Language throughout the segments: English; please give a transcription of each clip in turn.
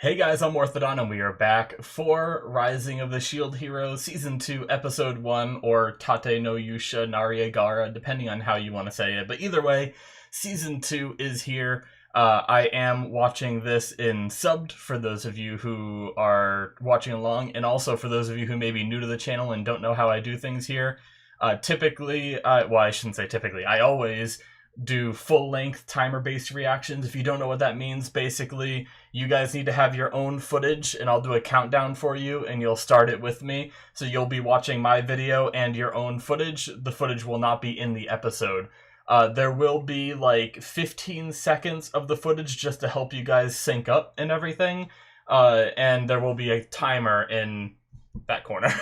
Hey guys, I'm Morthadon, and we are back for Rising of the Shield Hero Season 2, Episode 1, or Tate no Yusha Nariegara, depending on how you want to say it. But either way, Season 2 is here. I am watching this in subbed for those of you who are watching along, and also for those of you who may be new to the channel and don't know how I do things here. I shouldn't say typically, I always do full-length timer-based reactions. If you don't know what that means, basically you guys need to have your own footage and I'll do a countdown for you and you'll start it with me. So you'll be watching my video and your own footage. The footage will not be in the episode. There will be like 15 seconds of the footage just to help you guys sync up and everything. And there will be a timer in that corner.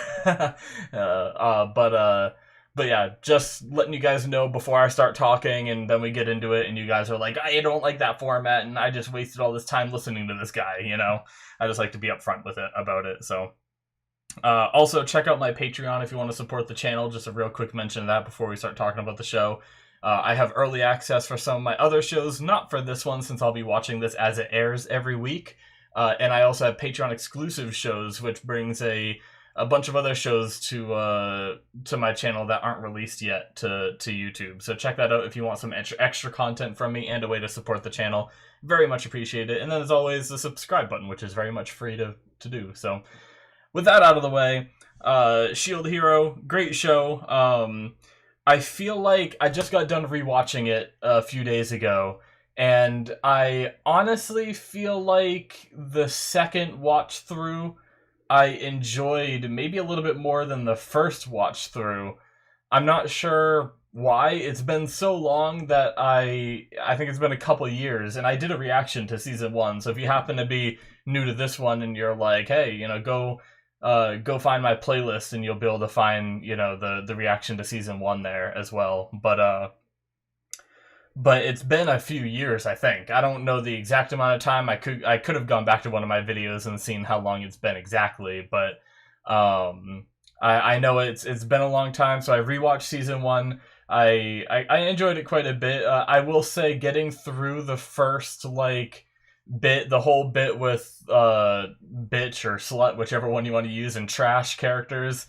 But yeah, just letting you guys know before I start talking, and then we get into it, and you guys are like, I don't like that format, and I just wasted all this time listening to this guy, you know? I just like to be upfront with it about it, so. Also, check out my Patreon if you want to support the channel. Just a real quick mention of that before we start talking about the show. I have early access for some of my other shows, not for this one, since I'll be watching this as it airs every week. And I also have Patreon exclusive shows, which brings a bunch of other shows to my channel that aren't released yet to YouTube. So check that out if you want some extra content from me and a way to support the channel. Very much appreciate it. And then as always, the subscribe button, which is very much free to do. So with that out of the way, Shield Hero, great show. I feel like I just got done rewatching it a few days ago, and I honestly feel like the second watch through I enjoyed maybe a little bit more than the first watch through. I'm not sure why. It's been so long that I think it's been a couple years, and I did a reaction to season 1. So if you happen to be new to this one and you're like, hey, you know, go find my playlist and you'll be able to find, you know, the reaction to season 1 there as well. But it's been a few years, I think. I don't know the exact amount of time. I could have gone back to one of my videos and seen how long it's been exactly, but I know it's been a long time. So I rewatched season 1. I enjoyed it quite a bit. I will say, getting through the first the whole bit with bitch or slut, whichever one you want to use, and trash characters.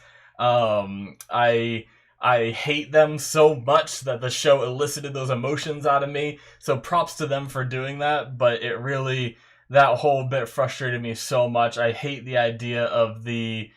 I hate them so much that the show elicited those emotions out of me. So props to them for doing that, but it really, that whole bit frustrated me so much. I hate the idea of the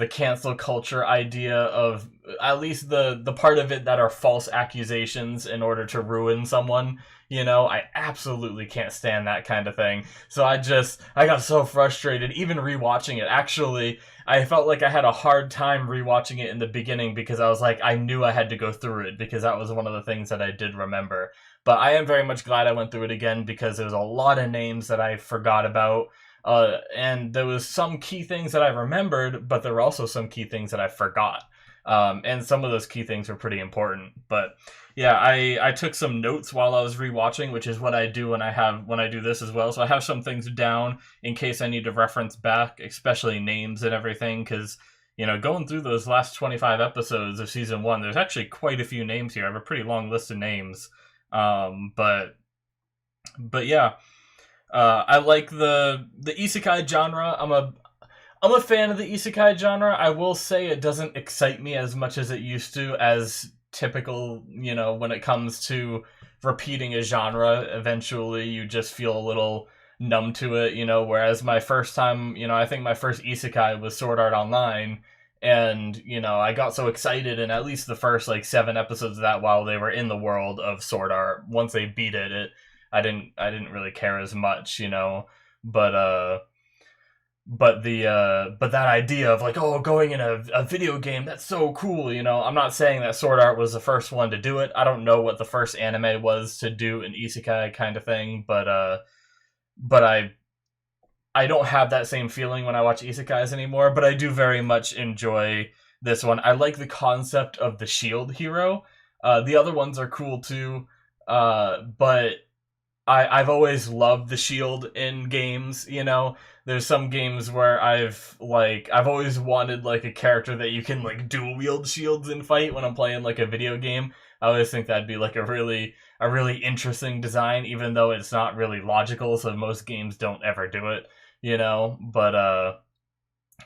cancel culture idea of at least the part of it that are false accusations in order to ruin someone. You know, I absolutely can't stand that kind of thing. So I got so frustrated, even rewatching it. Actually, I felt like I had a hard time rewatching it in the beginning because I was like, I knew I had to go through it because that was one of the things that I did remember. But I am very much glad I went through it again because there was a lot of names that I forgot about. And there was some key things that I remembered, but there were also some key things that I forgot. And some of those key things were pretty important. But yeah, I took some notes while I was rewatching, which is what I do when I do this as well. So I have some things down in case I need to reference back, especially names and everything, because, you know, going through those last 25 episodes of season 1, there's actually quite a few names here. I have a pretty long list of names. But yeah. I like the isekai genre. I'm a fan of the isekai genre. I will say it doesn't excite me as much as it used to, as typical, you know, when it comes to repeating a genre. Eventually you just feel a little numb to it, you know, whereas my first time, you know, I think my first isekai was Sword Art Online, and, you know, I got so excited in at least the first 7 episodes of that while they were in the world of Sword Art. Once they beat it, I didn't really care as much, you know, but that idea of going in a video game, that's so cool, you know. I'm not saying that Sword Art was the first one to do it. I don't know what the first anime was to do an isekai kind of thing, but I don't have that same feeling when I watch isekais anymore, but I do very much enjoy this one. I like the concept of the shield hero. The other ones are cool too, but I've always loved the shield in games, you know. There's some games where I've always wanted a character that you can dual wield shields and fight when I'm playing a video game. I always think that'd be a really interesting design, even though it's not really logical, so most games don't ever do it.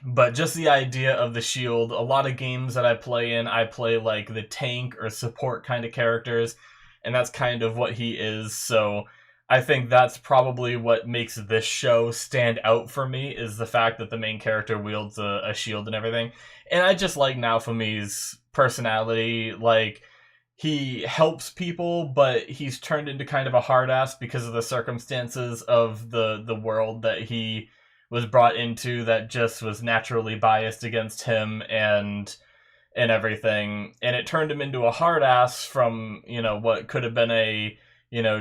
But just the idea of the shield, a lot of games that I play like the tank or support kind of characters, and that's kind of what he is. So I think that's probably what makes this show stand out for me, is the fact that the main character wields a shield and everything. And I just like Naofumi's personality. Like, he helps people, but he's turned into kind of a hard ass because of the circumstances of the world that he was brought into, that just was naturally biased against him and everything. And it turned him into a hard ass from, what could have been a,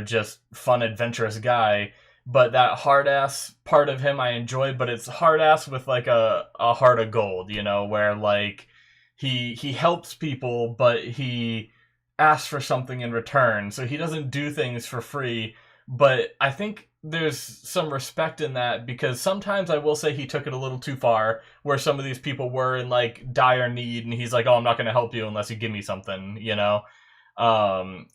just fun, adventurous guy. But that hard ass part of him I enjoy, but it's hard ass with like a heart of gold, where like he helps people, but he asks for something in return. So he doesn't do things for free. But I think there's some respect in that, because sometimes I will say he took it a little too far, where some of these people were in like dire need and he's like, oh, I'm not going to help you unless you give me something,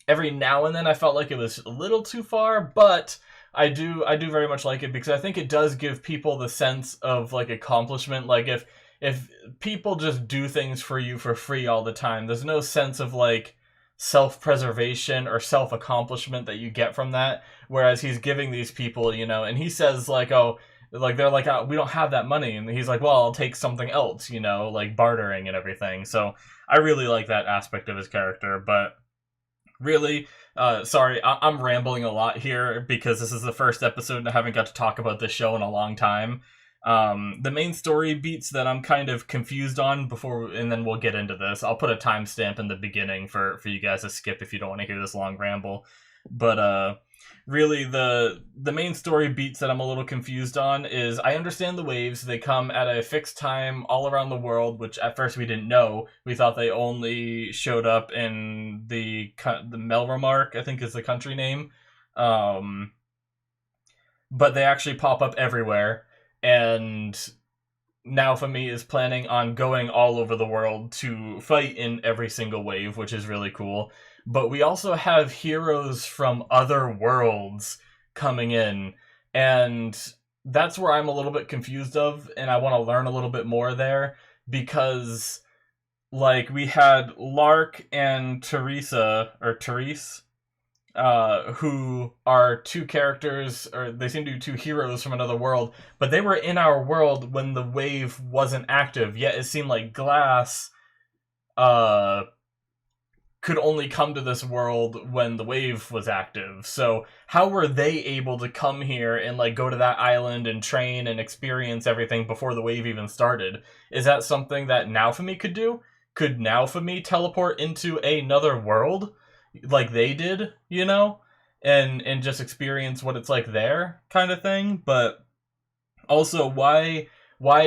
Every now and then I felt like it was a little too far, but I do very much like it, because I think it does give people the sense of like accomplishment. Like, if people just do things for you for free all the time, there's no sense of like self-preservation or self-accomplishment that you get from that. Whereas he's giving these people, and he says like, oh, like they're like, oh, we don't have that money, and he's like, well, I'll take something else, like bartering and everything. So I really like that aspect of his character. But really, sorry, I'm rambling a lot here because this is the first episode and I haven't got to talk about this show in a long time. The main story beats that I'm kind of confused on before, and then we'll get into this. I'll put a timestamp in the beginning for you guys to skip if you don't want to hear this long ramble. But really, the main story beats that I'm a little confused on is, I understand the waves. They come at a fixed time all around the world, which at first we didn't know. We thought they only showed up in the Melromark, I think is the country name. But they actually pop up everywhere. And Naofumi is planning on going all over the world to fight in every single wave, which is really cool. But we also have heroes from other worlds coming in, and that's where I'm a little bit confused of, and I want to learn a little bit more there, because like we had Lark and Therese, who are two characters, or they seem to be two heroes from another world, but they were in our world when the wave wasn't active, yet it seemed like Glass could only come to this world when the wave was active. So how were they able to come here and like go to that island and train and experience everything before the wave even started? Is that something that Naofumi could do? Could Naofumi teleport into another world like they did, and just experience what it's like there, kind of thing? But also, why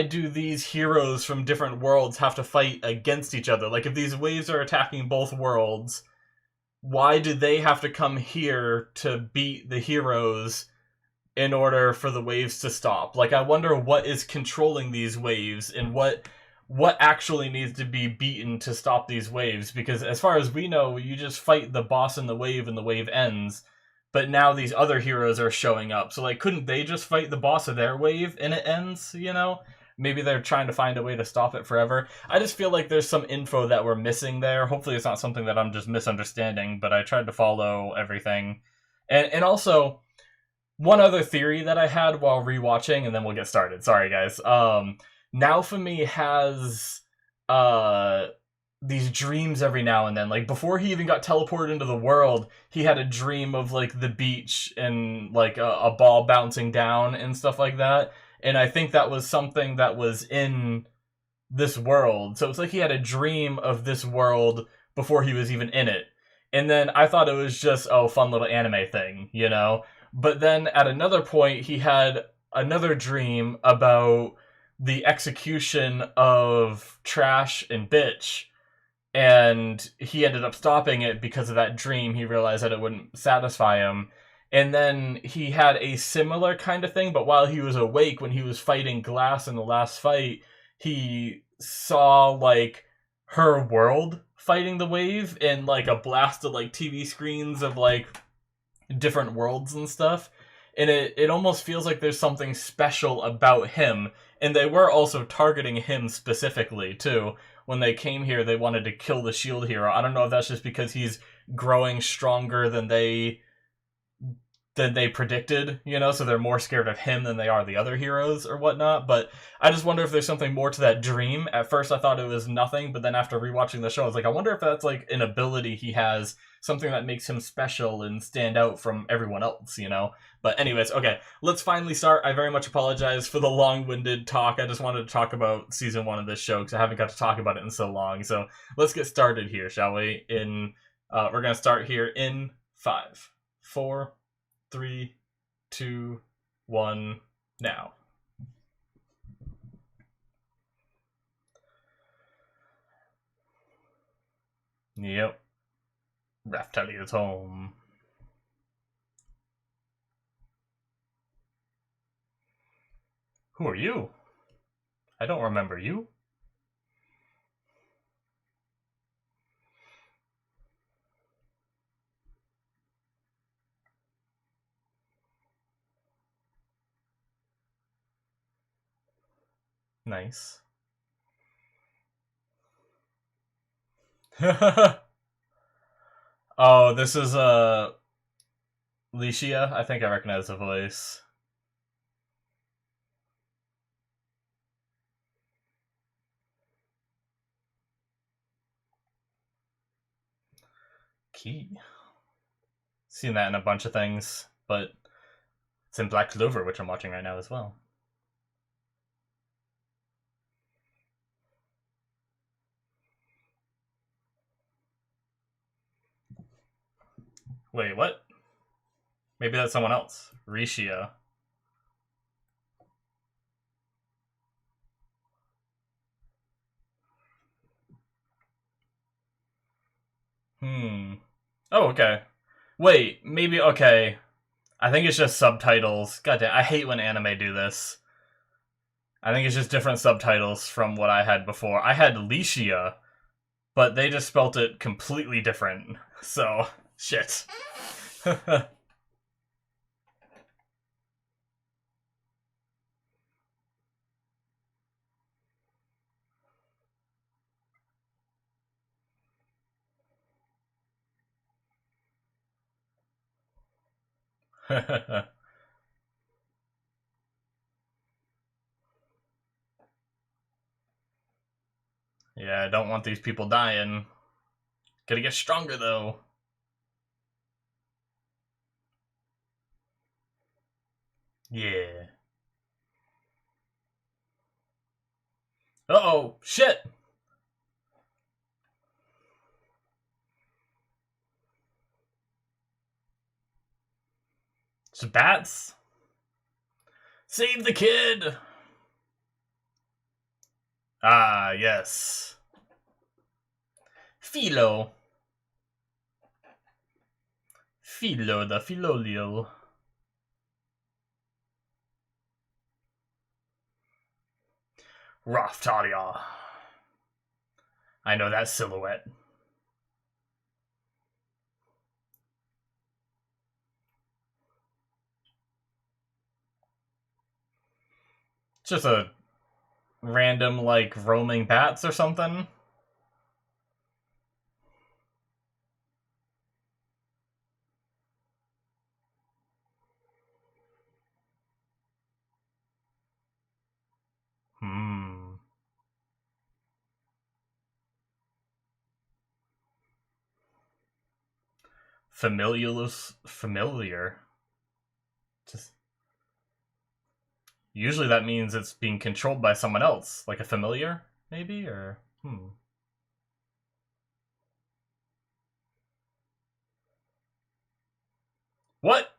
do these heroes from different worlds have to fight against each other? Like, if these waves are attacking both worlds, why do they have to come here to beat the heroes in order for the waves to stop? Like, I wonder what is controlling these waves, and what actually needs to be beaten to stop these waves. Because as far as we know, you just fight the boss in the wave and the wave ends. But now these other heroes are showing up. So, like, couldn't they just fight the boss of their wave and it ends, Maybe they're trying to find a way to stop it forever. I just feel like there's some info that we're missing there. Hopefully it's not something that I'm just misunderstanding, but I tried to follow everything. And also, one other theory that I had while rewatching, and then we'll get started. Sorry, guys. Naofumi has these dreams every now and then. Like, before he even got teleported into the world, he had a dream of like the beach and like a ball bouncing down and stuff like that. And I think that was something that was in this world. So it's like he had a dream of this world before he was even in it. And then I thought it was just, fun little anime thing, But then at another point, he had another dream about the execution of Trash and Bitch. And he ended up stopping it because of that dream. He realized that it wouldn't satisfy him. And then he had a similar kind of thing, but while he was awake, when he was fighting Glass in the last fight, he saw, like, her world fighting the wave, and, like, a blast of, like, TV screens of, like, different worlds and stuff. and it almost feels like there's something special about him. And they were also targeting him specifically too. When they came here, they wanted to kill the shield hero. I don't know if that's just because he's growing stronger than they predicted, so they're more scared of him than they are the other heroes or whatnot. But I just wonder if there's something more to that dream. At first I thought it was nothing, but then after rewatching the show, I was like, I wonder if that's like an ability he has, something that makes him special and stand out from everyone else, But anyways, okay, let's finally start. I very much apologize for the long-winded talk. I just wanted to talk about season 1 of this show because I haven't got to talk about it in so long. So let's get started here, shall we? We're going to start here in 5, 4, 3, 2, 1, now. Yep. Raftalia's home. Who are you? I don't remember you. Nice. Oh, this is Licia. I think I recognize the voice. Key. Seen that in a bunch of things, but it's in Black Clover, which I'm watching right now as well. Wait, what? Maybe that's someone else. Rishia. Oh, okay. Wait, maybe, okay. I think it's just subtitles. Goddamn, I hate when anime do this. I think it's just different subtitles from what I had before. I had Licia, but they just spelt it completely different. So, shit. Yeah, I don't want these people dying. Gotta get stronger, though. Yeah. Uh-oh, shit! It's bats? Save the kid! Ah, yes. Philo. Philo the Philolial. Raftalia. I know that silhouette. Just a random, like, roaming bats or something. Familiar. Just usually that means it's being controlled by someone else, like a familiar, maybe, or What?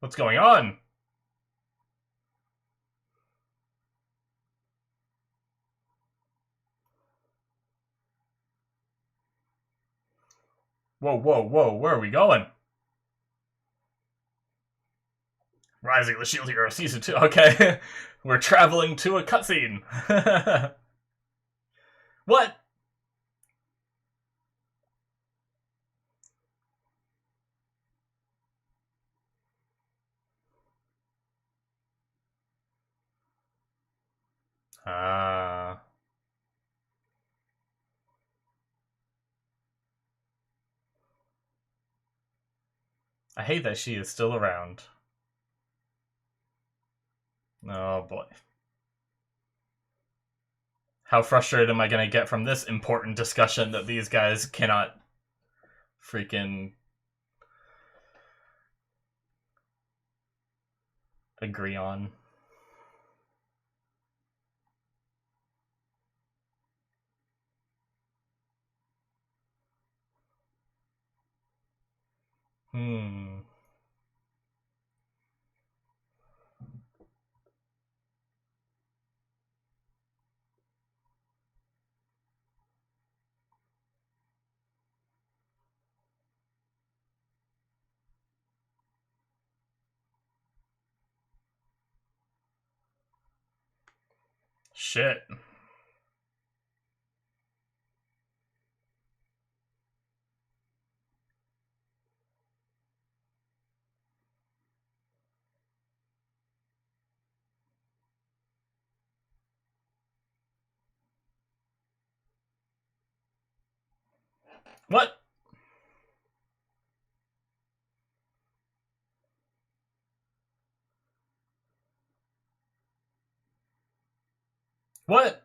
What's going on? Whoa, whoa, whoa, where are we going? Rising of the Shield Hero Season 2. Okay. We're traveling to a cutscene. What? Ah. I hate that she is still around. Oh boy. How frustrated am I going to get from this important discussion that these guys cannot freaking agree on? Hmm. Shit. What? What?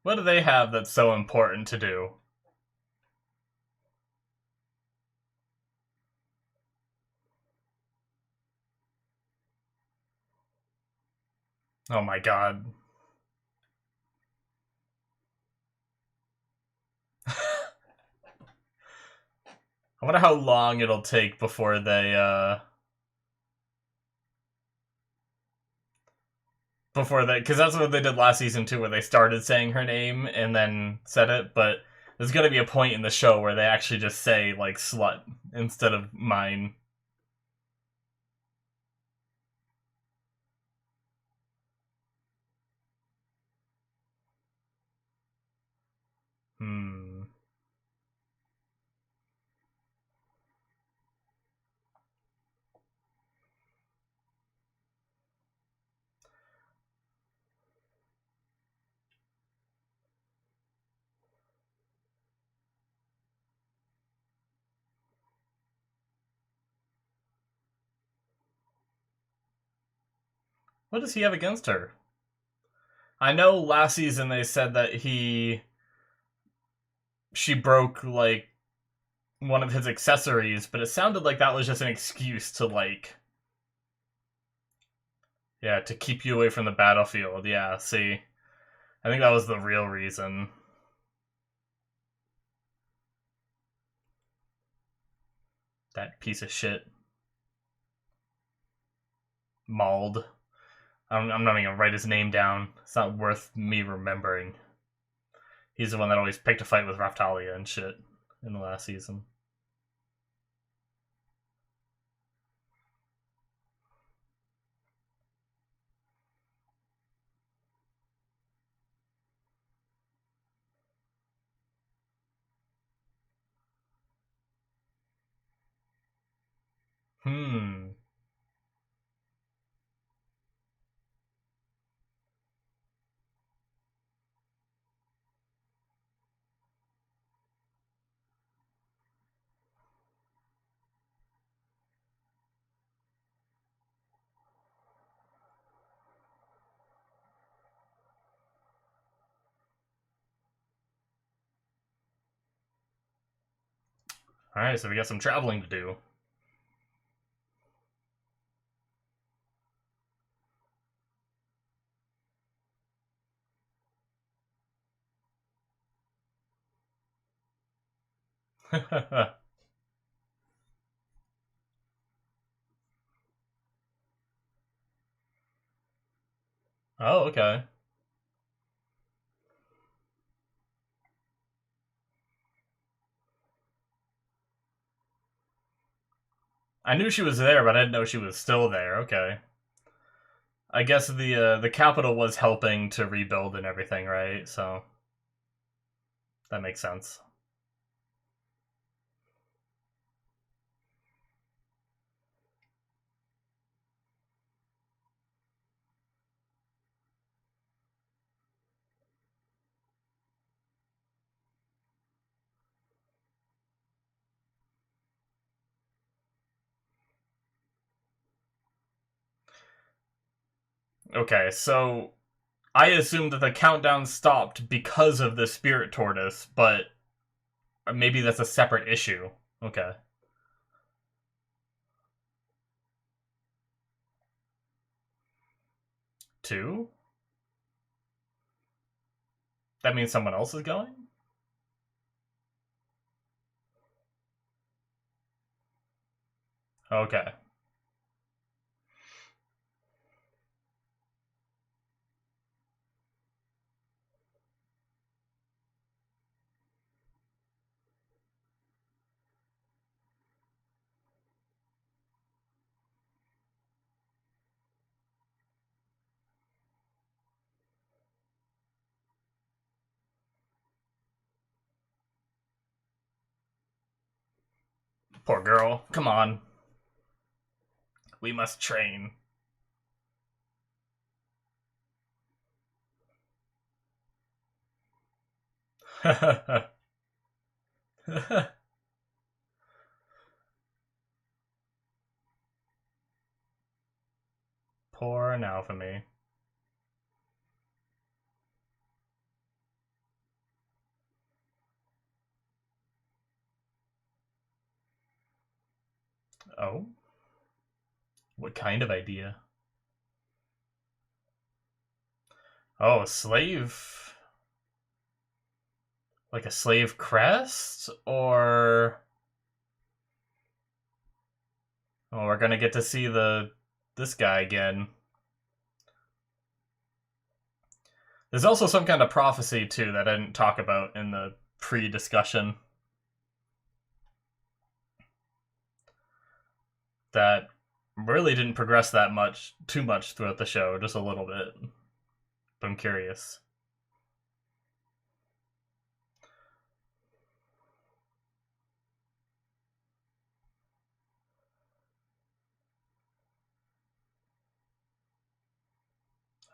What do they have that's so important to do? Oh my god. I wonder how long it'll take before they, because that's what they did last season too, where they started saying her name and then said it, but there's gonna be a point in the show where they actually just say, like, slut instead of mine. Hmm. What does he have against her? I know last season they said that she broke, like, one of his accessories, but it sounded like that was just an excuse to, like, yeah, to keep you away from the battlefield. Yeah, see. I think that was the real reason. That piece of shit. Mauled. I'm not even gonna write his name down. It's not worth me remembering. He's the one that always picked a fight with Raftalia and shit in the last season. Hmm. Alright, so we got some traveling to do. Oh, okay. I knew she was there, but I didn't know she was still there. Okay. I guess the capital was helping to rebuild and everything, right? So that makes sense. Okay, so I assumed that the countdown stopped because of the spirit tortoise, but maybe that's a separate issue. Okay. Two? That means someone else is going? Okay. Poor girl. Come on. We must train. Poor Naofumi. Oh? What kind of idea? Oh, a slave? Like a slave crest? Or... Oh, we're gonna get to see this guy again. There's also some kind of prophecy, too, that I didn't talk about in the pre-discussion. That really didn't progress too much throughout the show, just a little bit. But I'm curious.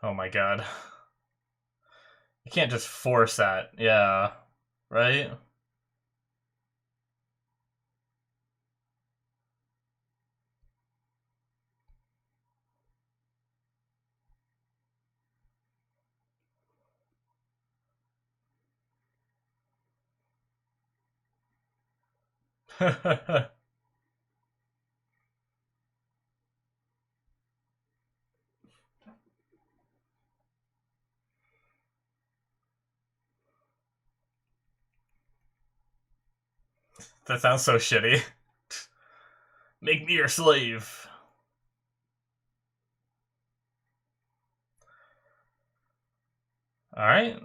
Oh my god. You can't just force that. Yeah. Right? That sounds so shitty. Make me your slave. Alright.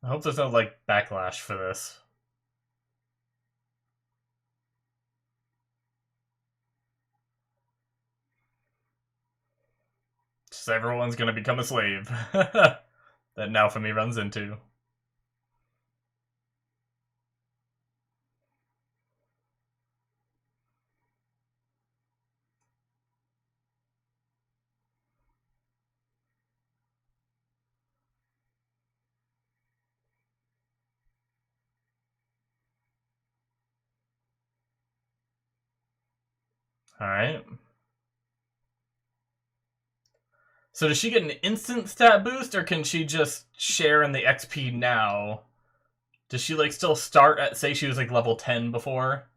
I hope there's no, like, backlash for this. Just everyone's gonna become a slave. That Naofumi runs into. Alright. So does she get an instant stat boost, or can she just share in the XP now? Does she, like, still start at, say she was, like, level 10 before?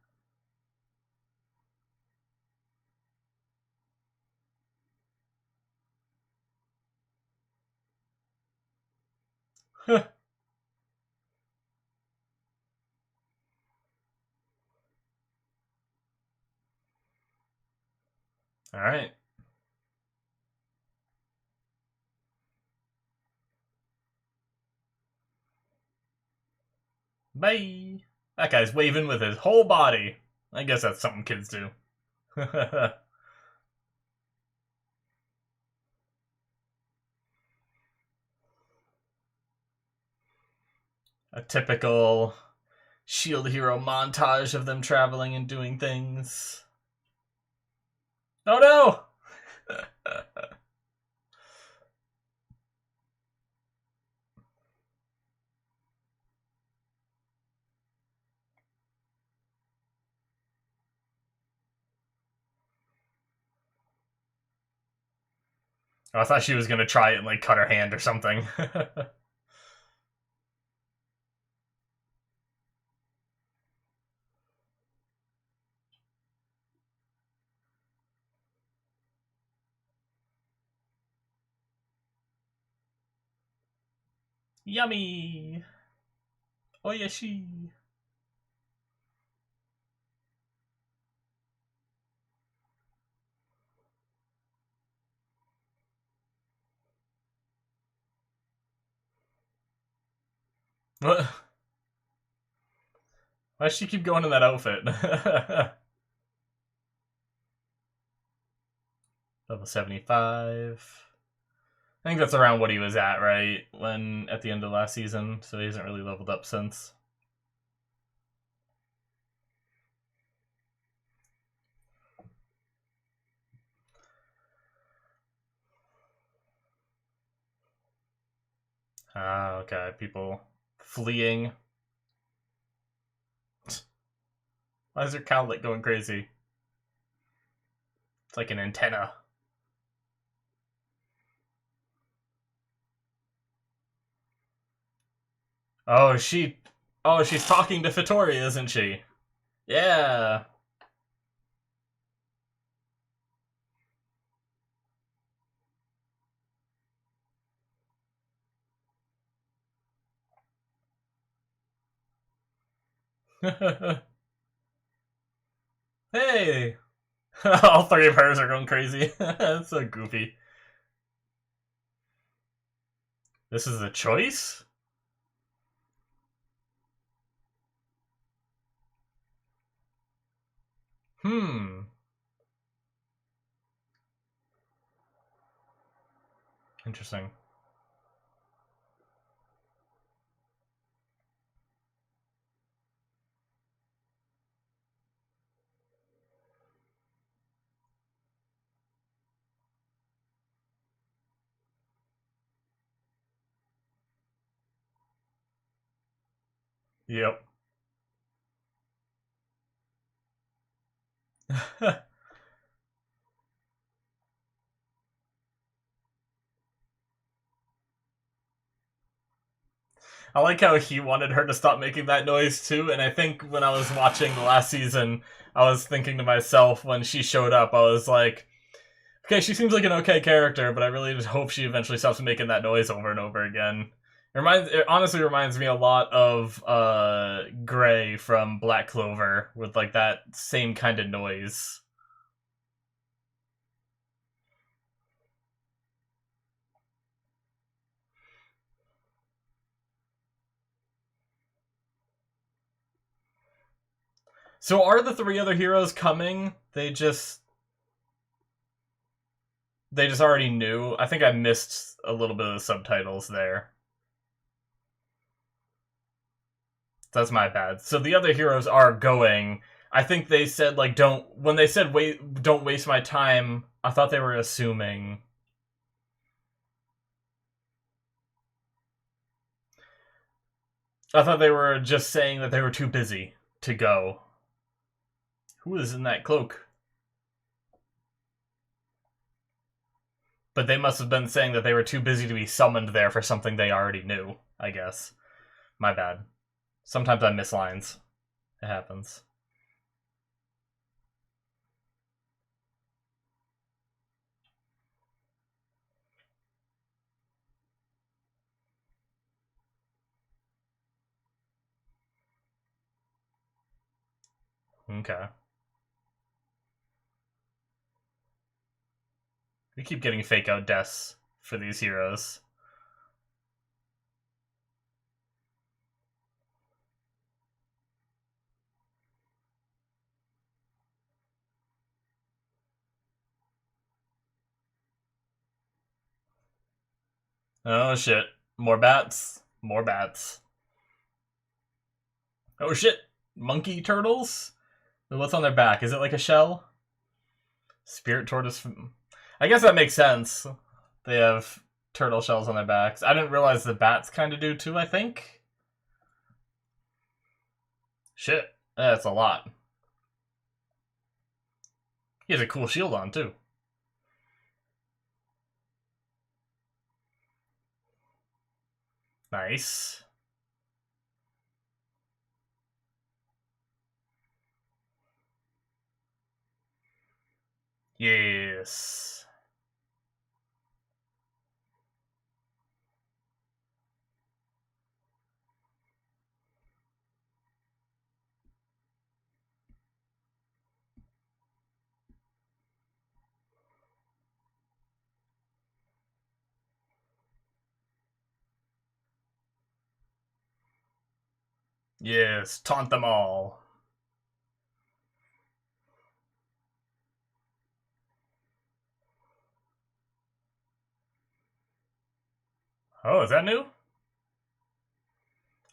Alright. Bye! That guy's waving with his whole body. I guess that's something kids do. A typical Shield Hero montage of them traveling and doing things. Oh no! Oh, I thought she was gonna try it and like cut her hand or something. Yummy! Oyashi! What? Why does she keep going in that outfit? Level 75. I think that's around what he was at, right? When at the end of last season, so he hasn't really leveled up since. Ah, okay. People fleeing. Why is her cowlet going crazy? It's like an antenna. Oh, she's talking to Fitoria, isn't she? Yeah. Hey! All three of hers are going crazy. That's so goofy. This is a choice? Hmm. Interesting. Yep. I like how he wanted her to stop making that noise too, and I think when I was watching the last season, I was thinking to myself when she showed up, I was like, okay, she seems like an okay character, but I really just hope she eventually stops making that noise over and over again. It honestly reminds me a lot of Gray from Black Clover with like that same kind of noise. So are the three other heroes coming? They just already knew. I think I missed a little bit of the subtitles there. That's my bad. So the other heroes are going. I think they said like don't when they said wait don't waste my time, I thought they were assuming. I thought they were just saying that they were too busy to go. Who is in that cloak? But they must have been saying that they were too busy to be summoned there for something they already knew, I guess. My bad. Sometimes I miss lines. It happens. Okay. We keep getting fake out deaths for these heroes. Oh shit. More bats. More bats. Oh shit. Monkey turtles? What's on their back? Is it like a shell? Spirit tortoise. I guess that makes sense. They have turtle shells on their backs. I didn't realize the bats kind of do too, I think. Shit. That's a lot. He has a cool shield on, too. Nice. Yes. Yes, taunt them all. Oh, is that new?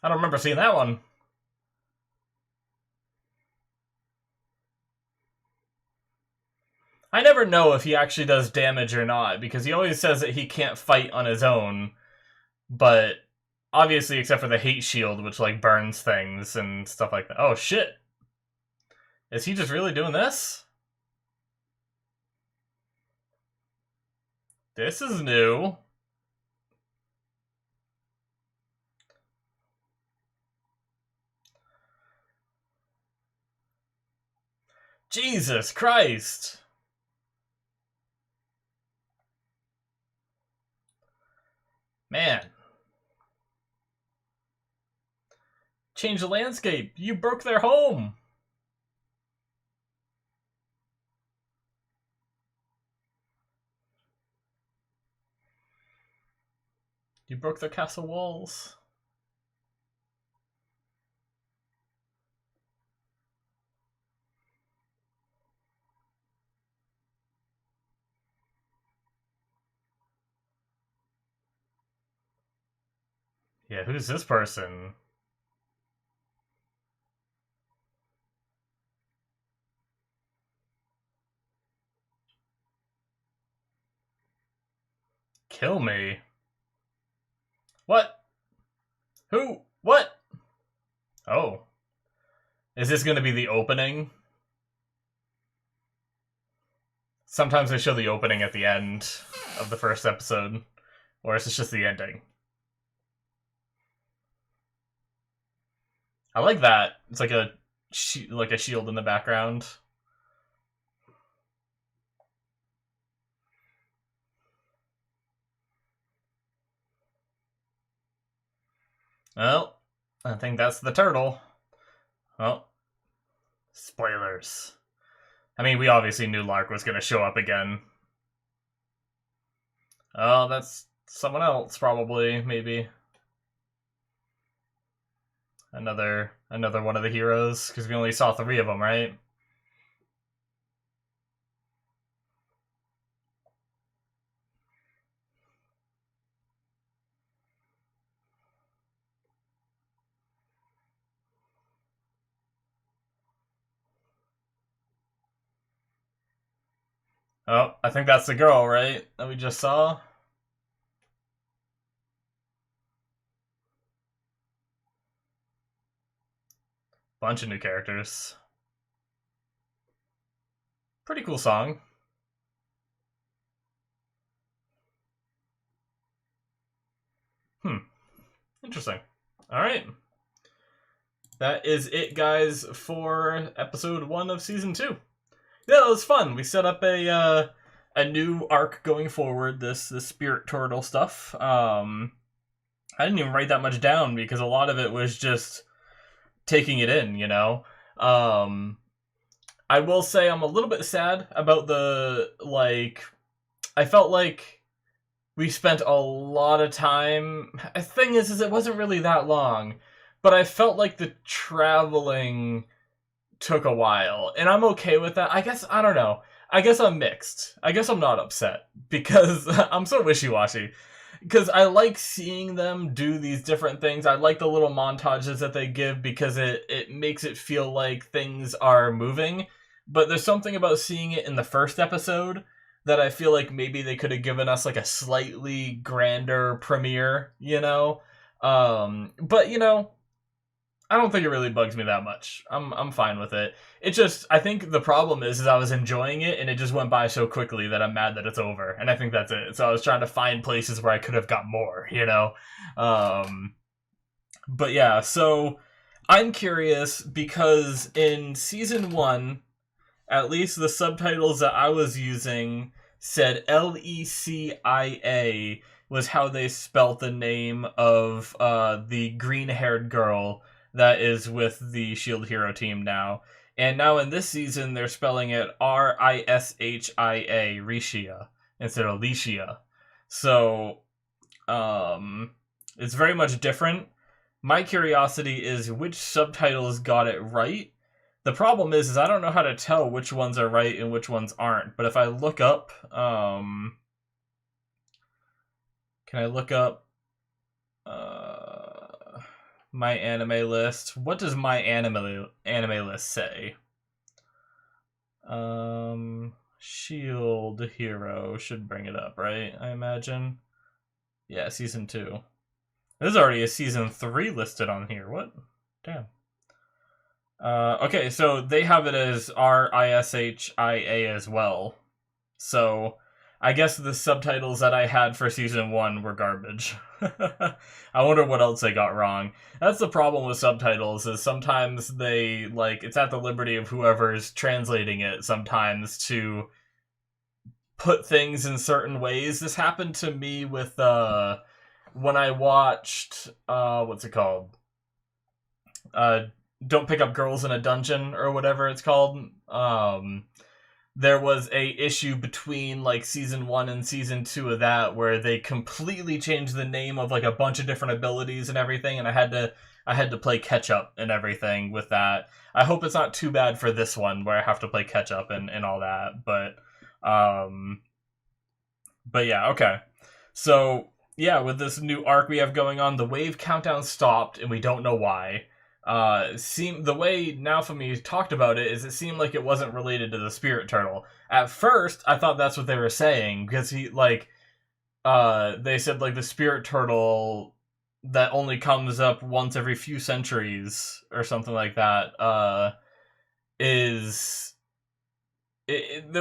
I don't remember seeing that one. I never know if he actually does damage or not, because he always says that he can't fight on his own, but obviously except for the hate shield, which like burns things and stuff like that. Oh shit. Is he just really doing this? This is new. Jesus Christ. Man. Change the landscape. You broke their home. You broke their castle walls. Yeah, who's this person? Kill me. What? Who? What? Oh. Is this going to be the opening? Sometimes they show the opening at the end of the first episode. Or is this just the ending? I like that. It's like a shield in the background. Well, I think that's the turtle. Oh. Spoilers. I mean, we obviously knew Lark was going to show up again. Oh, that's someone else, probably, maybe. Another one of the heroes, because we only saw 3 of them, right? Oh, I think that's the girl, right? That we just saw. Bunch of new characters. Pretty cool song. Interesting. Alright. That is it, guys, for episode 1 of season 2. Yeah, it was fun. We set up a new arc going forward, this spirit turtle stuff. I didn't even write that much down because a lot of it was just taking it in, you know? I will say I'm a little bit sad about the, I felt like we spent a lot of time. The thing is it wasn't really that long, but I felt like the traveling took a while, and I'm okay with that. I guess, I don't know. I guess I'm mixed. I guess I'm not upset, because I'm so wishy-washy. because I like seeing them do these different things. I like the little montages that they give because it makes it feel like things are moving. But there's something about seeing it in the first episode that I feel like maybe they could have given us like a slightly grander premiere, you know? But you know, I don't think it really bugs me that much. I'm fine with it. It just, I think the problem is I was enjoying it and it just went by so quickly that I'm mad that it's over. And I think that's it. So I was trying to find places where I could have got more, you know? But yeah, so I'm curious because in season 1, at least the subtitles that I was using said Lecia was how they spelt the name of the green-haired girl that is with the Shield Hero team now. And now in this season, they're spelling it Rishia, Rishia, instead of Licia. So, it's very much different. My curiosity is which subtitles got it right. The problem is I don't know how to tell which ones are right and which ones aren't. But if I look up, can I look up my anime list? What does my anime list say? Shield Hero should bring it up, right? I imagine. Yeah, season 2. There's already a season 3 listed on here. What? Damn. Okay, so they have it as Rishia as well. So I guess the subtitles that I had for season 1 were garbage. I wonder what else they got wrong. That's the problem with subtitles, is sometimes they, like, it's at the liberty of whoever's translating it sometimes to put things in certain ways. This happened to me with, when I watched, what's it called? Don't Pick Up Girls in a Dungeon, or whatever it's called. There was a issue between like season 1 and season 2 of that where they completely changed the name of like a bunch of different abilities and everything, and I had to play catch up and everything with that. I hope it's not too bad for this one where I have to play catch up and all that, but yeah, okay. So yeah, with this new arc we have going on, the wave countdown stopped and we don't know why. The way Naofumi talked about it is it seemed like it wasn't related to the spirit turtle. At first, I thought that's what they were saying, because they said like the spirit turtle that only comes up once every few centuries or something like that, there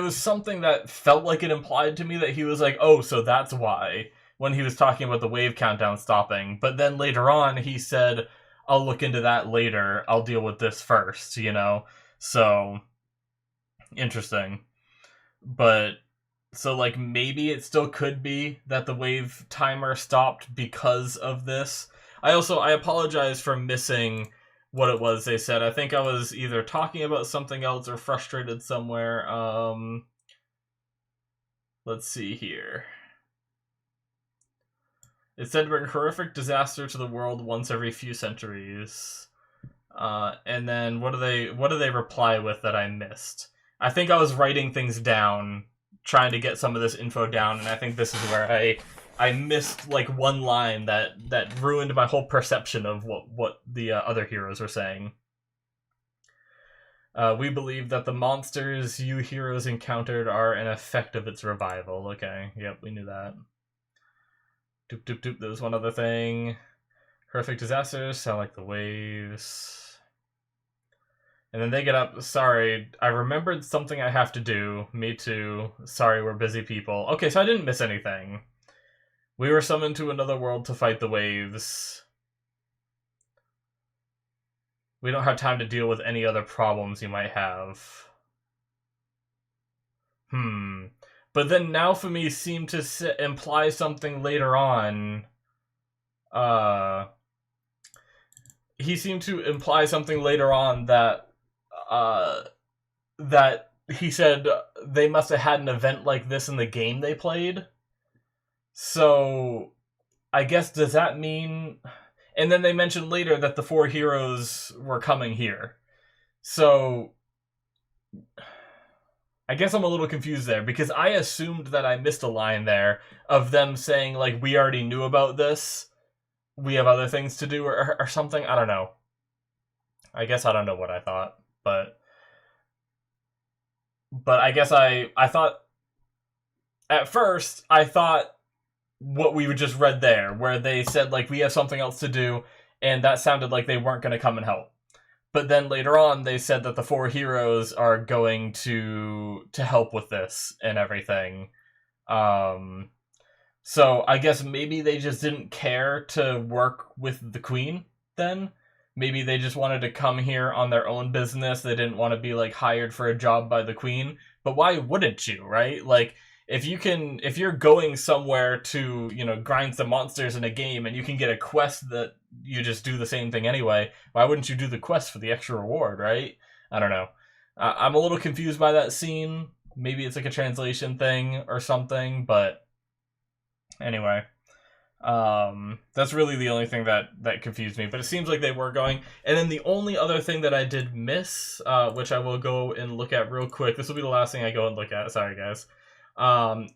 was something that felt like it implied to me that he was like, oh, so that's why, when he was talking about the wave countdown stopping. But then later on, he said, I'll look into that later. I'll deal with this first, you know? So, interesting. But, so, like, maybe it still could be that the wave timer stopped because of this. I apologize for missing what it was they said. I think I was either talking about something else or frustrated somewhere. Let's see here. It said bring horrific disaster to the world once every few centuries. And then what do they reply with that I missed? I think I was writing things down, trying to get some of this info down, and I think this is where I missed like one line that ruined my whole perception of what the other heroes were saying. We believe that the monsters you heroes encountered are an effect of its revival. Okay, yep, we knew that. Doop, doop, doop. There was one other thing. Horrific disasters sound like the waves. And then they get up. Sorry, I remembered something I have to do. Me too. Sorry, we're busy people. Okay, so I didn't miss anything. We were summoned to another world to fight the waves. We don't have time to deal with any other problems you might have. But then Naofumi seemed to imply something later on. He seemed to imply something later on that that he said they must have had an event like this in the game they played. So, I guess, does that mean... And then they mentioned later that the 4 heroes were coming here. So... I guess I'm a little confused there, because I assumed that I missed a line there of them saying, like, we already knew about this, we have other things to do, or something. I don't know. I guess I don't know what I thought, but I guess I thought, at first, I thought what we just read there, where they said, like, we have something else to do, and that sounded like they weren't going to come and help. But then later on, they said that the four heroes are going to help with this and everything. So I guess maybe they just didn't care to work with the queen then. Maybe they just wanted to come here on their own business. They didn't want to be, like, hired for a job by the queen. But why wouldn't you, right? Like, if you're going somewhere to, grind some monsters in a game and you can get a quest that you just do the same thing anyway, why wouldn't you do the quest for the extra reward, right? I don't know. I'm a little confused by that scene. Maybe it's like a translation thing or something, but anyway. That's really the only thing that confused me, but it seems like they were going. And then the only other thing that I did miss, which I will go and look at real quick, this will be the last thing I go and look at, sorry guys,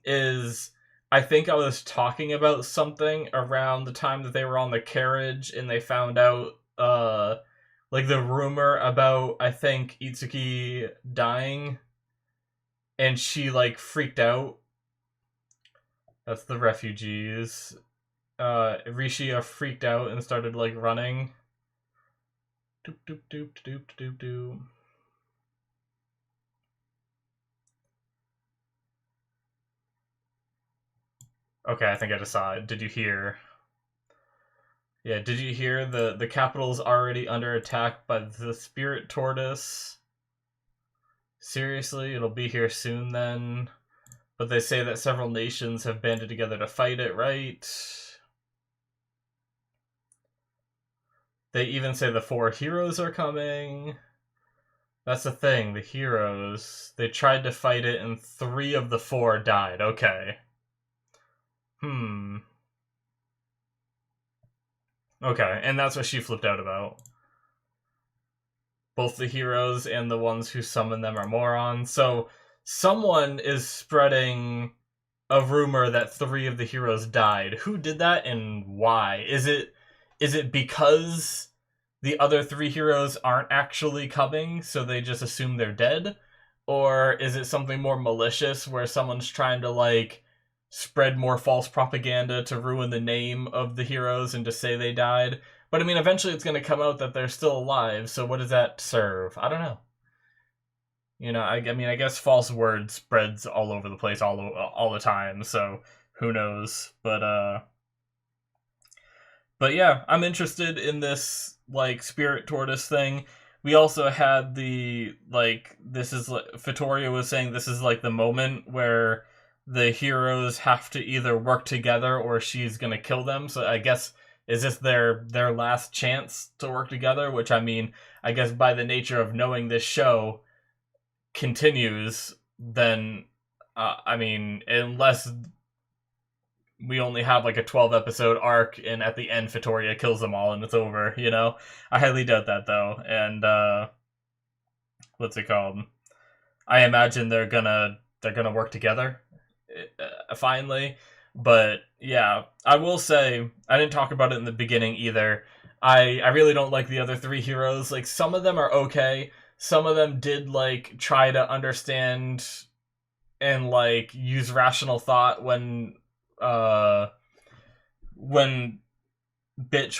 is I think I was talking about something around the time that they were on the carriage and they found out, like, the rumor about, I think, Itsuki dying, and she, like, freaked out. That's the refugees. Rishia freaked out and started, like, running. Doop doop doop doop doop doop. Okay, I think I just saw it. Did you hear? Yeah, did you hear the capital's already under attack by the spirit tortoise? Seriously, it'll be here soon then. But they say that several nations have banded together to fight it, right? They even say the four heroes are coming. That's the thing, the heroes. They tried to fight it and 3 of the 4 died. Okay. Okay, and that's what she flipped out about. Both the heroes and the ones who summon them are morons. So someone is spreading a rumor that 3 of the heroes died. Who did that and why? Is it because the other 3 heroes aren't actually coming, so they just assume they're dead? Or is it something more malicious where someone's trying to, like, spread more false propaganda to ruin the name of the heroes and to say they died? But I mean, eventually it's going to come out that they're still alive, so what does that serve? I don't know. I mean, I guess false word spreads all over the place all the time, so who knows? But yeah, I'm interested in this, like, spirit tortoise thing. We also had the, like, this is, Vittoria was saying this is, like, the moment where the heroes have to either work together or she's gonna kill them, so I guess, is this their last chance to work together? Which, I mean, I guess by the nature of knowing this show continues, then, I mean, unless we only have, like, a 12-episode arc, and at the end Vittoria kills them all and it's over, I highly doubt that, though, and, what's it called? I imagine they're gonna work together, finally. But yeah, I will say, I didn't talk about it in the beginning either, I really don't like the other 3 heroes. Like, some of them are okay, some of them did, like, try to understand and, like, use rational thought when Bitch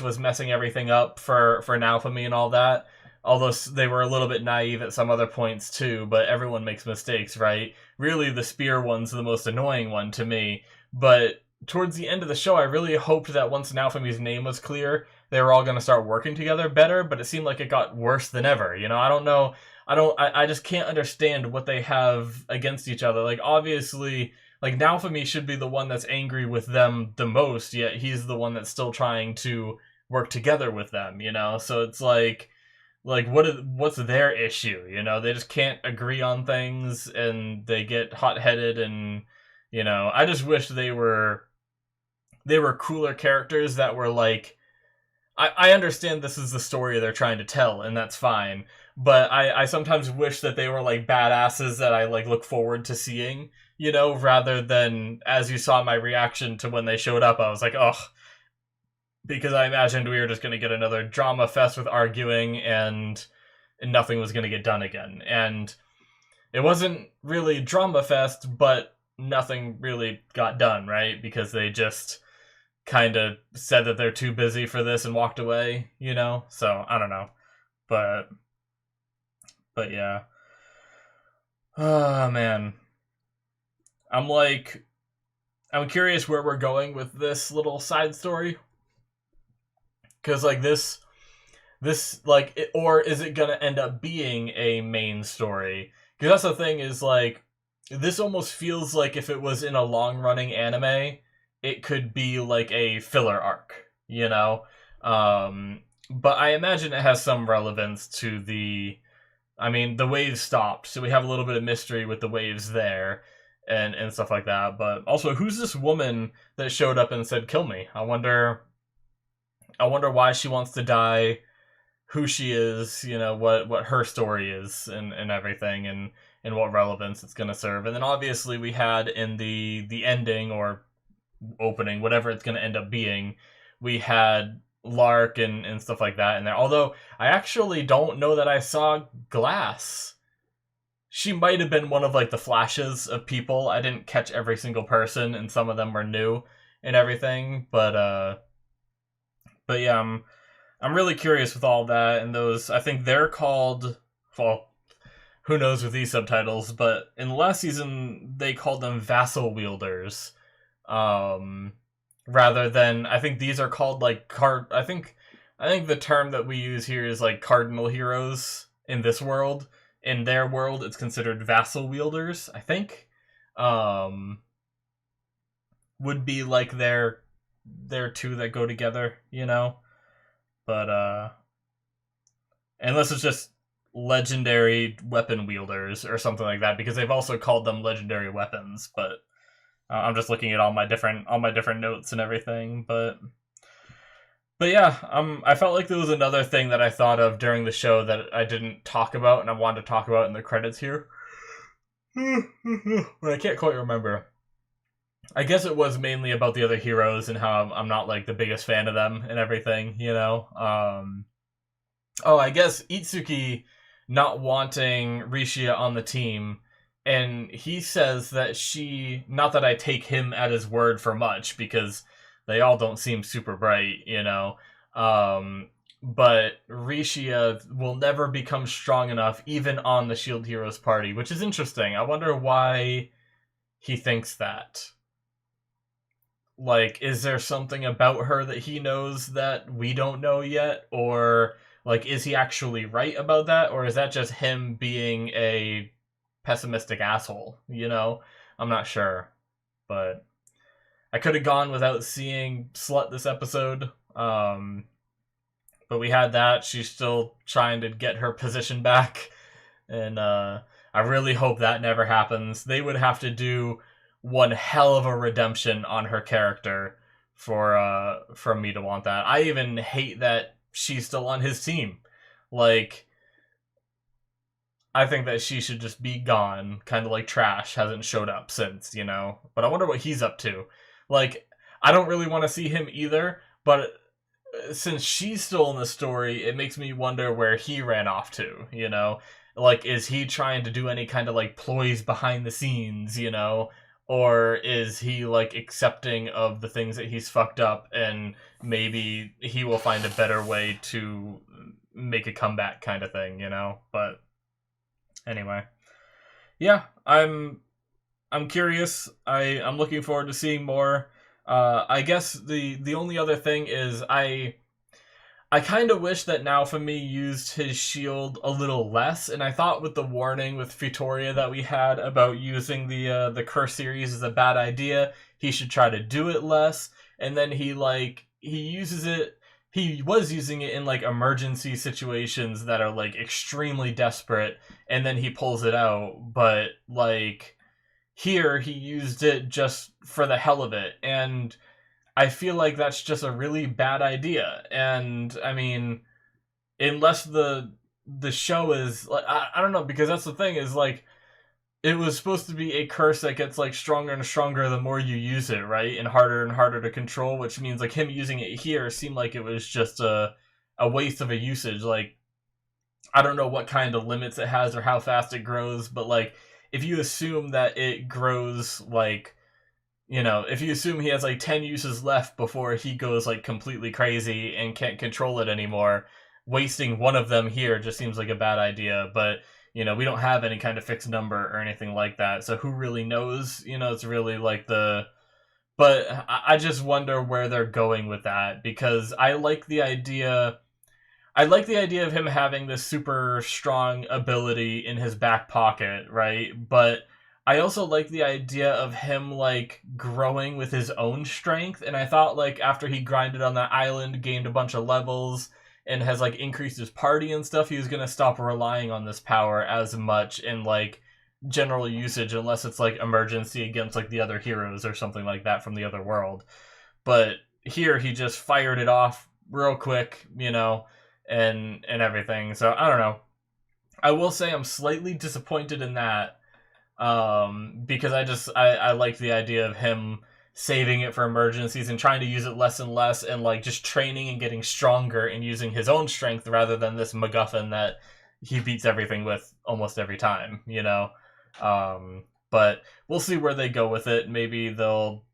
was messing everything up for Naofumi and all that. Although they were a little bit naive at some other points too, but everyone makes mistakes, right? Really, the spear one's the most annoying one to me. But towards the end of the show, I really hoped that once Naofumi's name was clear, they were all going to start working together better, but it seemed like it got worse than ever. I don't know. I just can't understand what they have against each other. Like, obviously, like, Naofumi should be the one that's angry with them the most, yet he's the one that's still trying to work together with them, So it's like what's their issue? They just can't agree on things and they get hot-headed, and I just wish they were cooler characters that were, like, I understand this is the story they're trying to tell, and that's fine, but I sometimes wish that they were like badasses that I like look forward to seeing, you know, rather than, as you saw my reaction to when they showed up, I was like, oh, because I imagined we were just going to get another drama fest with arguing and nothing was going to get done again. And it wasn't really drama fest, but nothing really got done, right? Because they just kind of said that they're too busy for this and walked away, you know? So, I don't know. But yeah. Oh, man. I'm curious where we're going with this little side story. Because, like, or is it gonna end up being a main story? Because that's the thing, is like, this almost feels like if it was in a long running anime, it could be like a filler arc, you know. But I imagine it has some relevance to the waves stopped, so we have a little bit of mystery with the waves there and stuff like that. But also, who's this woman that showed up and said kill me? I wonder why she wants to die, who she is, you know, what her story is, and everything, and what relevance it's going to serve. And then obviously we had in the ending or opening, whatever it's going to end up being, we had Lark and stuff like that in there. Although I actually don't know that I saw Glass. She might have been one of like the flashes of people. I didn't catch every single person, and some of them were new and everything. But yeah, I'm really curious with all that, and those, I think they're called, well, who knows with these subtitles, but in the last season, they called them vassal wielders. Rather than, I think these are called like I think the term that we use here is like cardinal heroes in this world. In their world, it's considered vassal wielders, I think. Would be like their two that go together, you know? But unless it's just legendary weapon wielders or something like that, because they've also called them legendary weapons. But I'm just looking at all my different notes and everything. But yeah, I felt like there was another thing that I thought of during the show that I didn't talk about, and I wanted to talk about in the credits here. But I can't quite remember. I guess it was mainly about the other heroes and how I'm not like the biggest fan of them and everything, you know. I guess Itsuki not wanting Rishia on the team, and he says that not that I take him at his word for much, because they all don't seem super bright, you know. But Rishia will never become strong enough, even on the Shield Heroes party, which is interesting. I wonder why he thinks that. Like, is there something about her that he knows that we don't know yet? Or, like, is he actually right about that? Or is that just him being a pessimistic asshole, you know? I'm not sure. But I could have gone without seeing Slut this episode. But we had that. She's still trying to get her position back. And I really hope that never happens. They would have to do one hell of a redemption on her character for me to want that. I even hate that she's still on his team. Like, I think that she should just be gone, kind of like Trash hasn't showed up since, you know. But I wonder what he's up to. Like, I don't really want to see him either, but since she's still in the story, it makes me wonder where he ran off to, you know. Like, is he trying to do any kind of like ploys behind the scenes, you know? Or is he, like, accepting of the things that he's fucked up, and maybe he will find a better way to make a comeback kind of thing, you know? But anyway. Yeah, I'm curious. I'm looking forward to seeing more. I guess the only other thing is I kind of wish that Naofumi used his shield a little less, and I thought with the warning with Fitoria that we had about using the Curse series as a bad idea, he should try to do it less. And then he uses it. He was using it in like emergency situations that are like extremely desperate, and then he pulls it out. But like here, he used it just for the hell of it, and I feel like that's just a really bad idea. And I mean, unless the the show is like I don't know, because that's the thing is like it was supposed to be a curse that gets like stronger and stronger the more you use it, right? And harder to control, which means like him using it here seemed like it was just a waste of a usage. Like I don't know what kind of limits it has or how fast it grows, but like if you assume that it grows like, you know, if you assume he has like 10 uses left before he goes like completely crazy and can't control it anymore, wasting one of them here just seems like a bad idea. But, you know, we don't have any kind of fixed number or anything like that. So who really knows? You know, it's really like the. But I just wonder where they're going with that, because I like the idea. I like the idea of him having this super strong ability in his back pocket, right? But I also like the idea of him like growing with his own strength. And I thought like after he grinded on that island, gained a bunch of levels, and has like increased his party and stuff, he was gonna stop relying on this power as much in like general usage, unless it's like emergency against like the other heroes or something like that from the other world. But here he just fired it off real quick, you know, and everything. So I don't know. I will say I'm slightly disappointed in that, because I like the idea of him saving it for emergencies and trying to use it less and less, and like just training and getting stronger and using his own strength rather than this MacGuffin that he beats everything with almost every time, you know. But we'll see where they go with it. Maybe they'll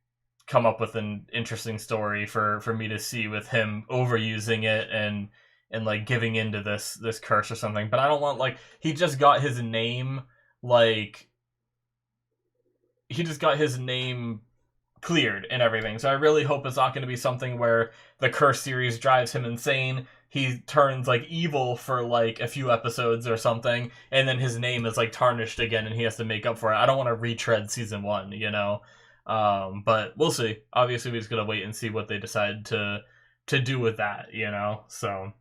come up with an interesting story for me to see with him overusing it and like giving into this curse or something. But I don't want like he just got his name like he just got his name cleared and everything. So I really hope it's not going to be something where the curse series drives him insane. He turns like evil for like a few episodes or something, and then his name is like tarnished again, and he has to make up for it. I don't want to retread season 1, you know. But we'll see. Obviously, we're just gonna wait and see what they decide to do with that, you know. So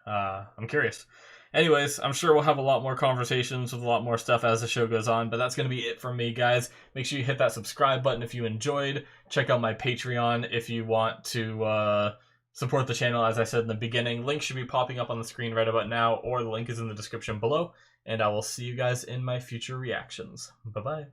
I'm curious. Anyways, I'm sure we'll have a lot more conversations with a lot more stuff as the show goes on, but that's going to be it for me, guys. Make sure you hit that subscribe button if you enjoyed. Check out my Patreon if you want to support the channel, as I said in the beginning. Link should be popping up on the screen right about now, or the link is in the description below, and I will see you guys in my future reactions. Bye-bye.